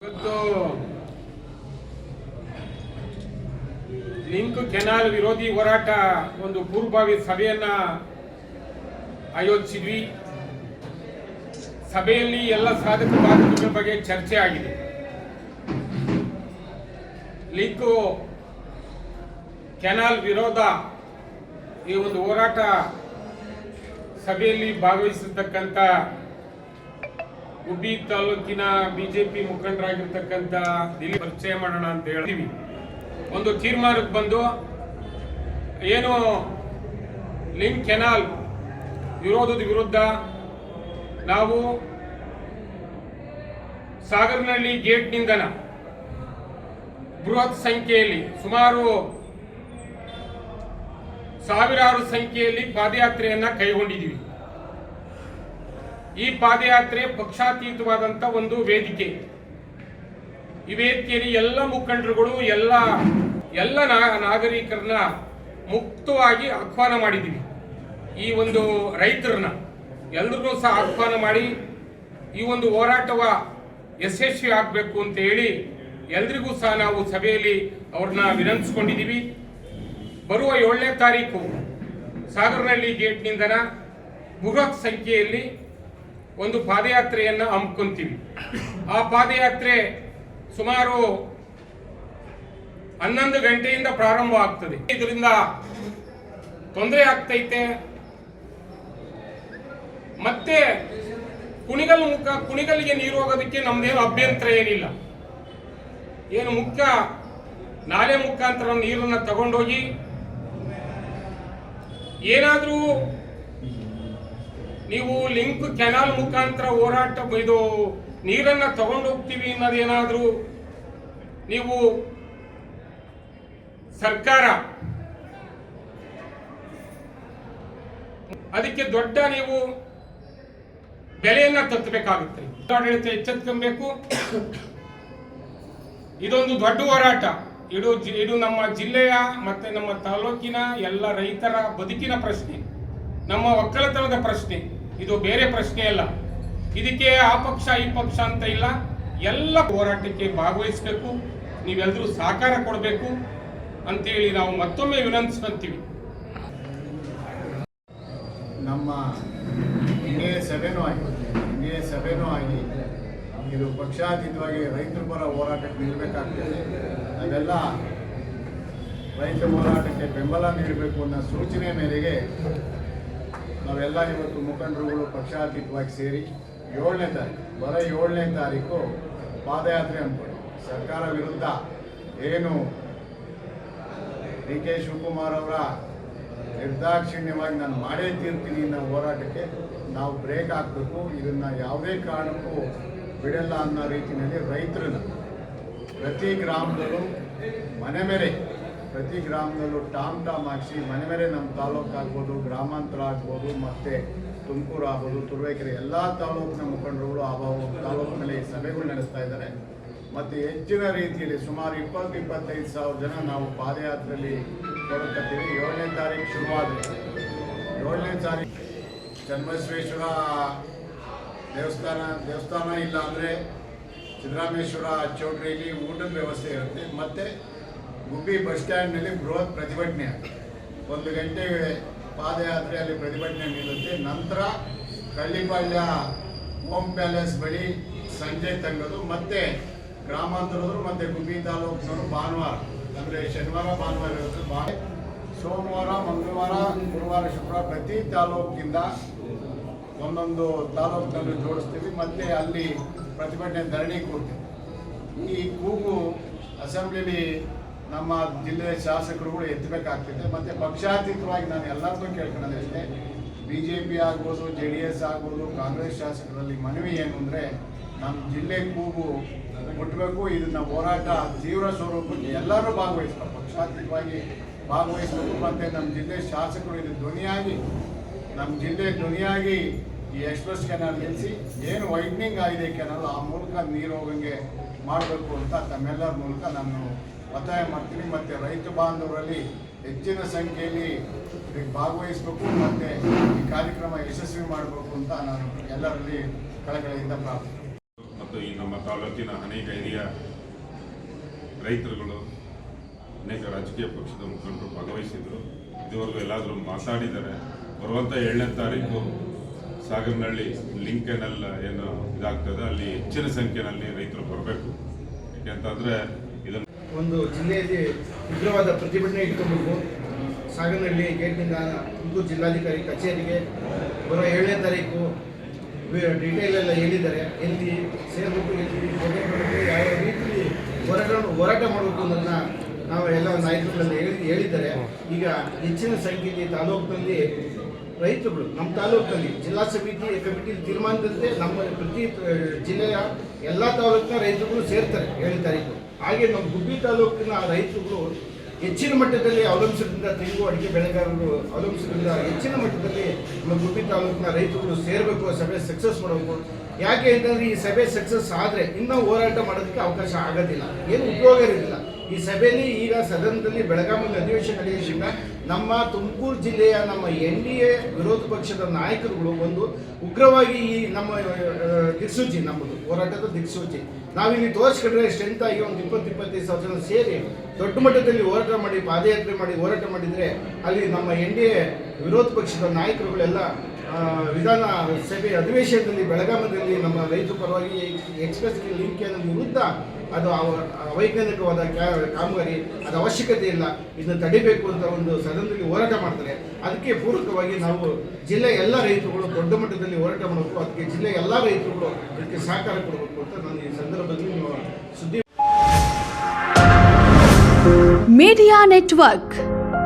ಇವತ್ತು link canal ವಿರೋಧಿ ಹೋರಾಟ ಒಂದು ಪೂರ್ವಭಾವಿ ಸಭೆಯನ್ನ ಆಯೋಜಿಸಿದ್ವಿ. ಸಭೆಯಲ್ಲಿ ಎಲ್ಲ ಸಾಧಕ ಬಾಧಕಗಳ ಬಗ್ಗೆ ಚರ್ಚೆ ಆಗಿದೆ. ಲಿಂಕ್ ಕೆನಾಲ್ ವಿರೋಧ ಈ ಒಂದು ಹೋರಾಟ ಸಭೆಯಲ್ಲಿ ಭಾಗವಹಿಸಿರ್ತಕ್ಕಂಥ ಗುಬ್ಬಿ ತಾಲೂಕಿನ ಬಿಜೆಪಿ ಮುಖಂಡರಾಗಿರ್ತಕ್ಕಂಥ ದಿಲೀಪ್ ಪರಿಚಯ ಮಾಡೋಣ ಅಂತ ಹೇಳ್ತೀವಿ. ಒಂದು ತೀರ್ಮಾನಕ್ಕೆ ಬಂದು ಏನು ಲಿಂಕ್ ಕೆನಾಲ್ ವಿರೋಧದ ವಿರುದ್ಧ ನಾವು ಸಾಗರನಹಳ್ಳಿ ಗೇಟ್ನಿಂದನ ಬೃಹತ್ ಸಂಖ್ಯೆಯಲ್ಲಿ ಸುಮಾರು ಸಾವಿರಾರು ಸಂಖ್ಯೆಯಲ್ಲಿ ಪಾದಯಾತ್ರೆಯನ್ನ ಕೈಗೊಂಡಿದ್ದೀವಿ. ಈ ಪಾದಯಾತ್ರೆ ಪಕ್ಷಾತೀತವಾದಂತ ಒಂದು ವೇದಿಕೆ. ಈ ವೇದಿಕೆಯಲ್ಲಿ ಎಲ್ಲ ಮುಖಂಡರುಗಳು ಎಲ್ಲ ನಾಗರಿಕರನ್ನ ಮುಕ್ತವಾಗಿ ಆಹ್ವಾನ ಮಾಡಿದ್ದೀವಿ. ಈ ಒಂದು ರೈತರನ್ನ ಎಲ್ಲರನ್ನೂ ಸಹ ಆಹ್ವಾನ ಮಾಡಿ ಈ ಒಂದು ಹೋರಾಟವ ಯಶಸ್ವಿ ಆಗಬೇಕು ಅಂತ ಹೇಳಿ ಎಲ್ರಿಗೂ ಸಹ ನಾವು ಸಭೆಯಲ್ಲಿ ಅವ್ರನ್ನ ವಿನಂತಿಸಿಕೊಂಡಿದ್ದೀವಿ. ಬರುವ 7ನೇ ತಾರೀಕು ಸಾಗರನಹಳ್ಳಿ ಗೇಟ್ನಿಂದನ ಬೃಹತ್ ಸಂಖ್ಯೆಯಲ್ಲಿ ಒಂದು ಪಾದಯಾತ್ರೆಯನ್ನು ಹಮ್ಮಿಕೊಂತೀವಿ. ಆ ಪಾದಯಾತ್ರೆ ಸುಮಾರು 11 ಗಂಟೆಯಿಂದ ಪ್ರಾರಂಭ ಆಗ್ತದೆ. ಇದರಿಂದ ತೊಂದರೆ ಆಗ್ತೈತೆ. ಮತ್ತೆ ಕುಣಿಗಲ್ಗೆ ನೀರು ಹೋಗೋದಕ್ಕೆ ನಮ್ದೇನು ಅಭ್ಯಂತರ ಏನಿಲ್ಲ. ಏನು ಮುಖ್ಯ ನಾಲೆ ಮುಖಾಂತರ ನೀರನ್ನ ತಗೊಂಡೋಗಿ ಏನಾದ್ರೂ ನೀವು ಲಿಂಕ್ ಕೆನಾಲ್ ಮುಖಾಂತರ ಹೋರಾಟ ಇದು ನೀರನ್ನ ತಗೊಂಡೋಗ್ತೀವಿ ಅನ್ನೋದೇನಾದ್ರೂ ನೀವು ಸರ್ಕಾರ ಅದಕ್ಕೆ ದೊಡ್ಡ ನೀವು ಬೆಲೆಯನ್ನ ತತ್ತಬೇಕಾಗುತ್ತೆ. ಆಡಳಿತ ಎಚ್ಚೆತ್ಕೊಬೇಕು. ಇದೊಂದು ದೊಡ್ಡ ಹೋರಾಟ. ಇದು ನಮ್ಮ ಜಿಲ್ಲೆಯ ಮತ್ತೆ ನಮ್ಮ ತಾಲೂಕಿನ ಎಲ್ಲ ರೈತರ ಬದುಕಿನ ಪ್ರಶ್ನೆ, ನಮ್ಮ ಒಕ್ಕಲತನದ ಪ್ರಶ್ನೆ. ಇದು ಬೇರೆ ಪ್ರಶ್ನೆ ಅಲ್ಲ. ಇದಕ್ಕೆ ಆ ಪಕ್ಷ ಈ ಪಕ್ಷ ಅಂತ ಇಲ್ಲ. ಎಲ್ಲ ಹೋರಾಟಕ್ಕೆ ಭಾಗವಹಿಸಬೇಕು. ನೀವೆಲ್ಲರೂ ಸಹಕಾರ ಕೊಡಬೇಕು ಅಂತೇಳಿ ನಾವು ಮತ್ತೊಮ್ಮೆ ವಿನಂತಿಸ್ಕೊಂತೀವಿ. ನಮ್ಮ ಇಂಡಿಯಾ ಸಭೆನೂ ಆಗಿ ಇದು ಪಕ್ಷಾತೀತವಾಗಿ ರೈತರ ಪರ ಹೋರಾಟಕ್ಕೆ ನಿಲ್ಲಬೇಕಾಗ್ತದೆ. ನಾವೆಲ್ಲ ರೈತ ಹೋರಾಟಕ್ಕೆ ಬೆಂಬಲ ನೀಡಬೇಕು ಅನ್ನೋ ಸೂಚನೆ ಮೇರೆಗೆ ನಾವೆಲ್ಲ ಇವತ್ತು ಮುಖಂಡರುಗಳು ಪಕ್ಷಾತೀತವಾಗಿ ಸೇರಿ 7ನೇ ತಾರೀಕು ಪಾದಯಾತ್ರೆ ಅಂದ್ಕೊಳ್ಳಿ. ಸರ್ಕಾರ ವಿರುದ್ಧ ಏನು ಡಿ ಕೆ ಶಿವಕುಮಾರ್ ಅವರ ನಿರ್ದಾಕ್ಷಿಣ್ಯವಾಗಿ ನಾನು ಮಾಡೇ ತೀರ್ತೀನಿ ಅನ್ನೋ ಹೋರಾಟಕ್ಕೆ ನಾವು ಬ್ರೇಕ್ ಹಾಕಬೇಕು. ಇದನ್ನು ಯಾವುದೇ ಕಾರಣಕ್ಕೂ ಬಿಡಲ್ಲ ಅನ್ನೋ ರೀತಿಯಲ್ಲಿ ರೈತರನ್ನ ಪ್ರತಿ ಗ್ರಾಮದಲ್ಲೂ ಪ್ರತಿ ಗ್ರಾಮದಲ್ಲೂ ಟಾಮ್ ಹಾಕಿಸಿ ಮನೆ ನಮ್ಮ ತಾಲೂಕು ಆಗ್ಬೋದು, ಗ್ರಾಮಾಂತರ ಆಗ್ಬೋದು, ಮತ್ತು ತುಮಕೂರು ಆಗ್ಬೋದು, ತುರುವೇಕೆರೆ ಎಲ್ಲ ತಾಲೂಕಿನ ಮುಖಂಡರುಗಳು ಆ ತಾಲೂಕಿನಲ್ಲಿ ಸಭೆಗಳು ನಡೆಸ್ತಾ ಇದ್ದಾರೆ. ಮತ್ತು ಹೆಚ್ಚಿನ ರೀತಿಯಲ್ಲಿ ಸುಮಾರು 20-25 ಸಾವಿರ ಜನ ನಾವು ಪಾದಯಾತ್ರೆಯಲ್ಲಿ ತೊಡಕತ್ತೀವಿ. 7ನೇ ತಾರೀಕು ಶುರುವಾದರೆ 7ನೇ ತಾರೀಕು ಚನ್ನಬಸವೇಶ್ವರ ದೇವಸ್ಥಾನ ಇಲ್ಲ ಅಂದರೆ ಸಿದ್ದರಾಮೇಶ್ವರ ಚೌಟ್ರಿಯಲ್ಲಿ ಊಟದ ವ್ಯವಸ್ಥೆ ಇರುತ್ತೆ. ಮತ್ತು ಗುಬ್ಬಿ ಬಸ್ ಸ್ಟ್ಯಾಂಡ್ನಲ್ಲಿ ಬೃಹತ್ ಪ್ರತಿಭಟನೆ ಆಗುತ್ತೆ. 1 ಗಂಟೆ ಪಾದಯಾತ್ರೆ ಅಲ್ಲಿ ಪ್ರತಿಭಟನೆ ನಿಲ್ಲುತ್ತೆ. ನಂತರ ಕಳ್ಳಿಪಾಳ್ಯ ಹೋಮ್ ಪ್ಯಾಲೇಸ್ ಬಳಿ ಸಂಜೆ ತಂಗೋದು. ಮತ್ತು ಗ್ರಾಮಾಂತರದವರು ಮತ್ತು ಗುಬ್ಬಿ ತಾಲೂಕಿನವರು ಭಾನುವಾರ ಅಂದರೆ ಶನಿವಾರ ಭಾನುವಾರ ಇರುತ್ತೆ. ಸೋಮವಾರ, ಮಂಗಳವಾರ, ಗುರುವಾರ, ಶುಕ್ರವಾರ ಪ್ರತಿ ತಾಲೂಕಿಂದ ಒಂದೊಂದು ತಾಲೂಕಿನಲ್ಲಿ ಜೋಡಿಸ್ತೀವಿ. ಮತ್ತು ಅಲ್ಲಿ ಪ್ರತಿಭಟನೆ ಧರಣಿ ಕೂಡ್ತೀವಿ. ಈ ಕೂಗು ಅಸೆಂಬ್ಲಿಲಿ ನಮ್ಮ ಜಿಲ್ಲೆಯ ಶಾಸಕರುಗಳು ಎತ್ತಬೇಕಾಗ್ತಿದೆ. ಮತ್ತು ಪಕ್ಷಾತೀತವಾಗಿ ನಾನು ಎಲ್ಲರನ್ನೂ ಕೇಳ್ಕೊಳ್ಳೋದಷ್ಟೇ, BJP ಆಗ್ಬೋದು, JDS ಆಗ್ಬೋದು, ಕಾಂಗ್ರೆಸ್ ಶಾಸಕರಲ್ಲಿ ಮನವಿ ಏನು ಅಂದರೆ ನಮ್ಮ ಜಿಲ್ಲೆ ಕೂಗು ಮುಟ್ಟಬೇಕು. ಇದನ್ನು ಹೋರಾಟ ತೀವ್ರ ಸ್ವರೂಪಕ್ಕೆ ಎಲ್ಲರೂ ಭಾಗವಹಿಸ್ಬೇಕು, ಪಕ್ಷಾತೀತವಾಗಿ ಭಾಗವಹಿಸಬೇಕು. ಮತ್ತು ನಮ್ಮ ಜಿಲ್ಲೆ ಶಾಸಕರು ಇದು ನಮ್ಮ ಜಿಲ್ಲೆ ಧ್ವನಿಯಾಗಿ ಈ ಎಕ್ಸ್ಪ್ರೆಸ್ ಕೆನಾಲ್ ನಿಲ್ಲಿಸಿ ಏನು ವೈಡ್ನಿಂಗ್ ಆಗಿದೆ ಕೆನಾಲ್ ಆ ಮೂಲಕ ನೀರು ಹೋಗಂಗೆ ಮಾಡಬೇಕು ಅಂತ ತಮ್ಮೆಲ್ಲರ ಮೂಲಕ ನಾನು ಒತ್ತಾಯ ಮಾಡ್ತೀನಿ. ಮತ್ತು ರೈತ ಬಾಂಧವರಲ್ಲಿ ಹೆಚ್ಚಿನ ಸಂಖ್ಯೆಯಲ್ಲಿ ಭಾಗವಹಿಸಬೇಕು ಮತ್ತು ಈ ಕಾರ್ಯಕ್ರಮ ಯಶಸ್ವಿ ಮಾಡಬೇಕು ಅಂತ ನಾನು ಎಲ್ಲರಲ್ಲಿ ಕಳಕಳಿಯಿಂದ ಪ್ರಾರ್ಥನೆ. ಮತ್ತು ಈ ನಮ್ಮ ತಾಲೂಕಿನ ಅನೇಕ ಹಿರಿಯ ರೈತರುಗಳು, ಅನೇಕ ರಾಜಕೀಯ ಪಕ್ಷದ ಮುಖಂಡರು ಭಾಗವಹಿಸಿದರು. ಇದುವರೆಗೂ ಎಲ್ಲಾದರೂ ಮಾತಾಡಿದ್ದಾರೆ. ಬರುವಂಥ 7ನೇ ತಾರೀಕು ಸಾಗರನಹಳ್ಳಿ ಲಿಂಕ್ ಕೆನಲ್ ಏನು ಇದಾಗ್ತದೆ, ಅಲ್ಲಿ ಹೆಚ್ಚಿನ ಸಂಖ್ಯೆಯಲ್ಲಿ ರೈತರು ಬರಬೇಕು. ಯಾಕೆಂತಂದರೆ ಇದನ್ನು ಒಂದು ಜಿಲ್ಲೆಯಲ್ಲಿ ಉಗ್ರವಾದ ಪ್ರತಿಭಟನೆ ಇಟ್ಕೊಬೇಕು. ಸಾಗರನಹಳ್ಳಿ ಗೇಟ್ನಿಂದ ತುಮಕೂರು ಜಿಲ್ಲಾಧಿಕಾರಿ ಕಚೇರಿಗೆ ಬರೋ 7ನೇ ತಾರೀಕು ಡೀಟೇಲ್ ಎಲ್ಲ ಹೇಳಿದ್ದಾರೆ. ಎಲ್ಲಿ ಸೇರಬೇಕು, ಎಲ್ಲಿ ಹೋಗಬೇಕು, ಯಾವ ರೀತಿ ಹೋರಾಟ ಮಾಡಬೇಕು ಅನ್ನೋದನ್ನ ನಾವು ಎಲ್ಲ ನಾಯಕರುಗಳಲ್ಲಿ ಹೇಳಿದ್ದಾರೆ. ಈಗ ಹೆಚ್ಚಿನ ಸಂಖ್ಯೆಯಲ್ಲಿ ತಾಲೂಕಿನಲ್ಲಿ ರೈತರುಗಳು ನಮ್ಮ ತಾಲೂಕಿನಲ್ಲಿ ಜಿಲ್ಲಾ ಸಮಿತಿ ಕಮಿಟಿ ತೀರ್ಮಾನದಂತೆ ನಮ್ಮ ಪ್ರತಿ ಜಿಲ್ಲೆಯ ಎಲ್ಲ ತಾಲೂಕಿನ ರೈತರುಗಳು ಸೇರ್ತಾರೆ 7ನೇ ತಾರೀಕು. ಹಾಗೆ ನಮ್ಮ ಗುಬ್ಬಿ ತಾಲೂಕಿನ ರೈತರುಗಳು ಹೆಚ್ಚಿನ ಮಟ್ಟದಲ್ಲಿ ಅವಲಂಬಿಸೋದ್ರಿಂದ, ತೆಂಗು ಅಡಿಕೆ ಬೆಳೆಗಾರರು ಅವಲಂಬಿಸೋದ್ರಿಂದ ಹೆಚ್ಚಿನ ಮಟ್ಟದಲ್ಲಿ ನಮ್ಮ ಗುಬ್ಬಿ ತಾಲೂಕಿನ ರೈತರುಗಳು ಸೇರಬೇಕು, ಸಭೆ ಸಕ್ಸಸ್ ಮಾಡಬೇಕು. ಯಾಕೆ ಅಂತಂದರೆ ಈ ಸಭೆ ಸಕ್ಸಸ್ ಆದರೆ ಇನ್ನೂ ಹೋರಾಟ ಮಾಡೋದಕ್ಕೆ ಅವಕಾಶ ಆಗೋದಿಲ್ಲ, ಏನು ಉಪಯೋಗ ಇರೋದಿಲ್ಲ. ಈ ಸಭೆಯಲ್ಲಿ ಈಗ ಸದನದಲ್ಲಿ ಬೆಳಗಾವಿಯಲ್ಲಿ ಅಧಿವೇಶನ ನಡೆಯೋದ್ರಿಂದ ನಮ್ಮ ತುಮಕೂರು ಜಿಲ್ಲೆಯ ನಮ್ಮ NDA ವಿರೋಧ ಪಕ್ಷದ ನಾಯಕರುಗಳು ಒಂದು ಉಗ್ರವಾಗಿ ಈ ನಮ್ಮ ದಿಕ್ಸೂಚಿ, ನಮ್ಮದು ಹೋರಾಟದ ದಿಕ್ಸೂಚಿ ನಾವಿಲ್ಲಿ ತೋರಿಸ್ಕೊಂಡ್ರೆ ಸ್ಟ್ರೆಂತ್ ಆಗಿ ಒಂದು 20-25 ಸಾವಿರ ಜನ ಸೇರಿ ದೊಡ್ಡ ಮಟ್ಟದಲ್ಲಿ ಹೋರಾಟ ಮಾಡಿ, ಪಾದಯಾತ್ರೆ ಮಾಡಿ ಹೋರಾಟ ಮಾಡಿದರೆ ಅಲ್ಲಿ ನಮ್ಮ NDA ವಿರೋಧ ಪಕ್ಷದ ನಾಯಕರುಗಳೆಲ್ಲ ವಿಧಾನ ಸಭೆ ಅಧಿವೇಶನದಲ್ಲಿ ಬೆಳಗಾವಿಯಲ್ಲಿ ನಮ್ಮ ರೈತರ ಪರವಾಗಿ ಎಕ್ಸ್ಪ್ರೆಸ್ ಲಿಂಕ್ ವಿರುದ್ಧ ಅದು ಅವೈಜ್ಞಾನಿಕವಾದ ಕಾಮಗಾರಿ, ಅದು ಅವಶ್ಯಕತೆ ಇಲ್ಲ, ಇದನ್ನು ತಡಿಬೇಕು ಅಂತ ಒಂದು ಸದನದಲ್ಲಿ ಹೋರಾಟ ಮಾಡ್ತಾರೆ. ಅದಕ್ಕೆ ಪೂರಕವಾಗಿ ನಾವು ಜಿಲ್ಲೆಯ ಎಲ್ಲ ರೈತರುಗಳು ದೊಡ್ಡ ಮಟ್ಟದಲ್ಲಿ ಹೋರಾಟ ಮಾಡಬೇಕು. ಅದಕ್ಕೆ ಜಿಲ್ಲೆಯ ಎಲ್ಲ ರೈತರುಗಳು ಅದಕ್ಕೆ ಸಹಕಾರ ಕೊಡಬೇಕು ಅಂತ ನಾನು ಈ ಸಂದರ್ಭದಲ್ಲಿ ಸುದ್ದಿ ಮೀಡಿಯಾ ನೆಟ್ವರ್ಕ್.